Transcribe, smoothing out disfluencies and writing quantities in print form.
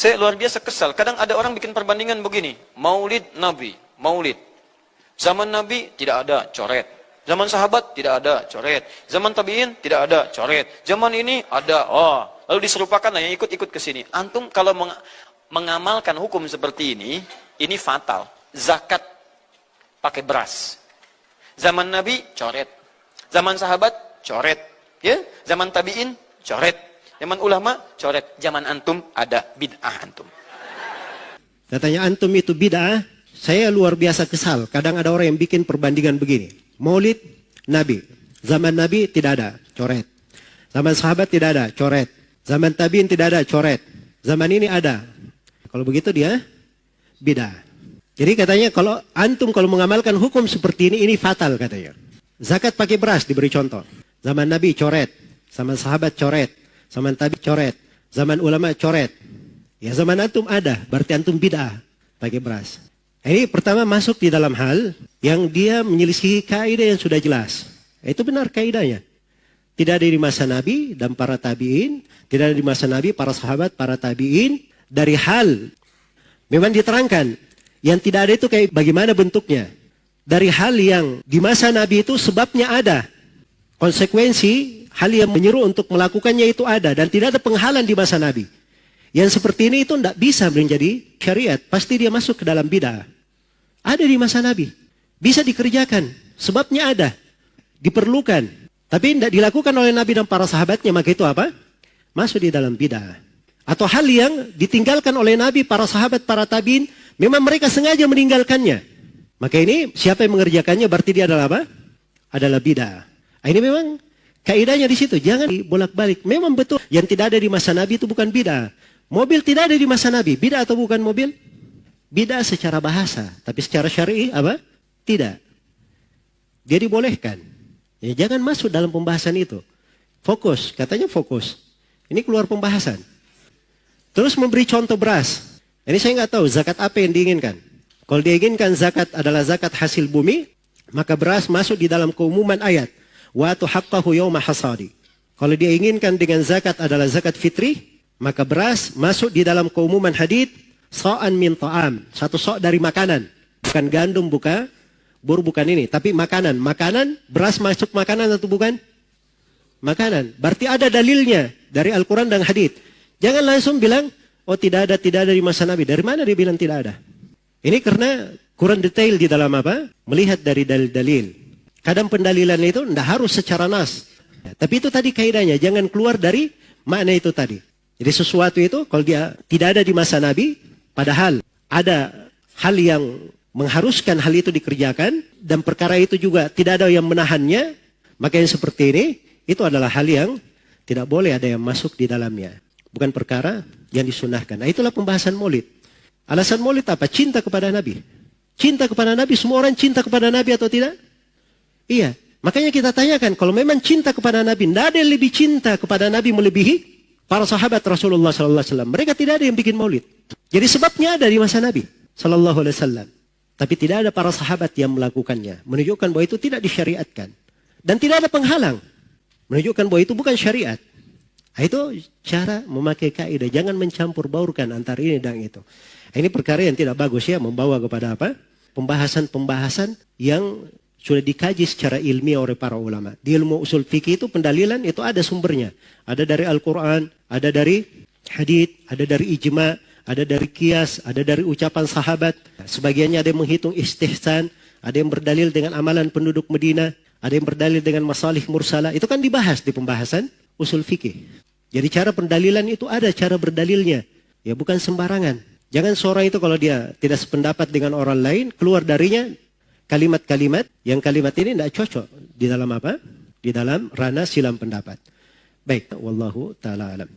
Saya luar biasa kesal. Kadang ada orang bikin perbandingan begini. Maulid Nabi, maulid. Zaman Nabi tidak ada, coret. Zaman sahabat tidak ada, coret. Zaman tabi'in tidak ada, coret. Zaman ini ada, oh. Lalu diserupakan yang ikut-ikut ke sini. Antum kalau mengamalkan hukum seperti ini fatal. Zakat pakai beras. Zaman Nabi coret. Zaman sahabat coret. Ya, zaman tabi'in coret. Zaman ulama coret. Zaman antum ada bid'ah antum. Katanya antum itu bid'ah. Saya luar biasa kesal. Kadang ada orang yang bikin perbandingan begini. Maulid Nabi. Zaman Nabi tidak ada, coret. Zaman sahabat tidak ada, coret. Zaman tabi'in tidak ada, coret. Zaman ini ada. Kalau begitu dia bid'ah. Jadi katanya kalau antum kalau mengamalkan hukum seperti ini fatal katanya. Zakat pakai beras diberi contoh. Zaman Nabi coret. Zaman sahabat coret. Zaman tabi coret. Zaman ulama coret. Ya zaman antum ada. Berarti antum bid'ah pakai beras. Ini pertama masuk di dalam hal yang dia menyelisihi kaidah yang sudah jelas. Itu benar kaidahnya. Tidak ada di masa Nabi dan para tabi'in. Tidak ada di masa Nabi, para sahabat, para tabi'in. Dari hal memang diterangkan. Yang tidak ada itu kayak bagaimana bentuknya. Dari hal yang di masa Nabi itu sebabnya ada. Konsekuensi, hal yang menyeru untuk melakukannya itu ada. Dan tidak ada penghalang di masa Nabi. Yang seperti ini itu tidak bisa menjadi syariat. Pasti dia masuk ke dalam bid'ah. Ada di masa Nabi. Bisa dikerjakan. Sebabnya ada. Diperlukan. Tapi tidak dilakukan oleh Nabi dan para sahabatnya. Maka itu apa? Masuk di dalam bid'ah. Atau hal yang ditinggalkan oleh Nabi, para sahabat, para tabi'in. Memang mereka sengaja meninggalkannya. Maka ini siapa yang mengerjakannya berarti dia adalah apa? Adalah bid'ah. Ini memang kaidahnya di situ. Jangan bolak-balik. Memang betul. Yang tidak ada di masa Nabi itu bukan bid'ah. Mobil tidak ada di masa Nabi. Bid'ah atau bukan mobil? Bid'ah secara bahasa. Tapi secara syar'i apa? Tidak. Dia dibolehkan. Ya, jangan masuk dalam pembahasan itu. Fokus. Katanya fokus. Ini keluar pembahasan. Terus memberi contoh beras. Ini saya nggak tahu zakat apa yang diinginkan. Kalau diinginkan zakat adalah zakat hasil bumi, maka beras masuk di dalam keumuman ayat. Wa atu haqqahu yawma hasadi. Kalau dia inginkan dengan zakat adalah zakat fitri, maka beras masuk di dalam keumuman hadits sa'an min ta'am. Satu sok dari makanan. Bukan gandum, bukan ini. Tapi makanan. Makanan, beras masuk makanan atau bukan? Makanan. Berarti ada dalilnya dari Al-Quran dan hadits. Jangan langsung bilang, oh tidak ada di masa Nabi. Dari mana dia bilang tidak ada? Ini karena kurang detail di dalam apa? Melihat dari dalil-dalil. Kadang pendalilan itu tidak harus secara nas. Ya, tapi itu tadi kaidahnya. Jangan keluar dari makna itu tadi. Jadi sesuatu itu kalau dia tidak ada di masa Nabi, padahal ada hal yang mengharuskan hal itu dikerjakan, dan perkara itu juga tidak ada yang menahannya, maka yang seperti ini, itu adalah hal yang tidak boleh ada yang masuk di dalamnya. Bukan perkara yang disunahkan. Nah itulah pembahasan maulid. Alasan maulid apa? Cinta kepada Nabi. Cinta kepada Nabi, semua orang cinta kepada Nabi atau tidak? Iya. Makanya kita tanyakan, kalau memang cinta kepada Nabi, tidak ada yang lebih cinta kepada Nabi melebihi para sahabat Rasulullah SAW. Mereka tidak ada yang bikin maulid. Jadi sebabnya ada di masa Nabi SAW. Tapi tidak ada para sahabat yang melakukannya. Menunjukkan bahwa itu tidak disyariatkan. Dan tidak ada penghalang. Menunjukkan bahwa itu bukan syariat. Itu cara memakai kaidah. Jangan mencampur baurkan antara ini dan itu. Ini perkara yang tidak bagus ya. Membawa kepada apa? Pembahasan-pembahasan yang sudah dikaji secara ilmiah oleh para ulama. Di ilmu usul fikih itu pendalilan itu ada sumbernya. Ada dari Al-Quran, ada dari hadits, ada dari ijma', ada dari qiyas, ada dari ucapan sahabat. Sebagiannya ada yang menghitung istihsan, ada yang berdalil dengan amalan penduduk Medina, ada yang berdalil dengan masalih mursala. Itu kan dibahas di pembahasan usul fikih. Jadi cara pendalilan itu ada cara berdalilnya. Ya bukan sembarangan. Jangan seorang itu kalau dia tidak sependapat dengan orang lain, keluar darinya kalimat-kalimat yang kalimat ini tidak cocok di dalam apa? Di dalam ranah silam pendapat. Baik, wallahu ta'ala alam.